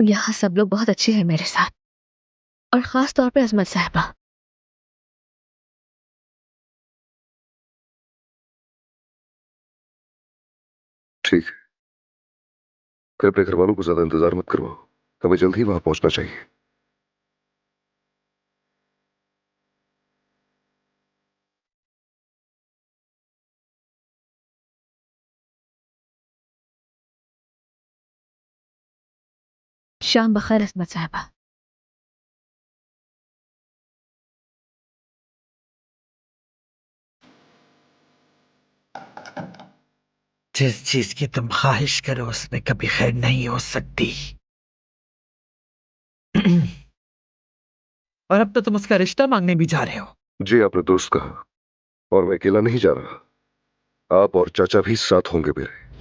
यहाँ सब लोग बहुत अच्छे हैं मेरे साथ, और खास तौर पे अजमत साहबा। ठीक है, फिर अपने घर वालों को ज्यादा इंतजार मत करवाओ। हमें जल्द ही वहां पहुंचना चाहिए। शाम बखैर अजमत साहबा। जिस चीज की तुम ख्वाहिश करो उसमें कभी खैर नहीं हो सकती। और अब तो तुम उसका रिश्ता मांगने भी जा रहे हो। जी, आपने दुरुस्त कहा, और मैं अकेला नहीं जा रहा। आप और चाचा भी साथ होंगे मेरे।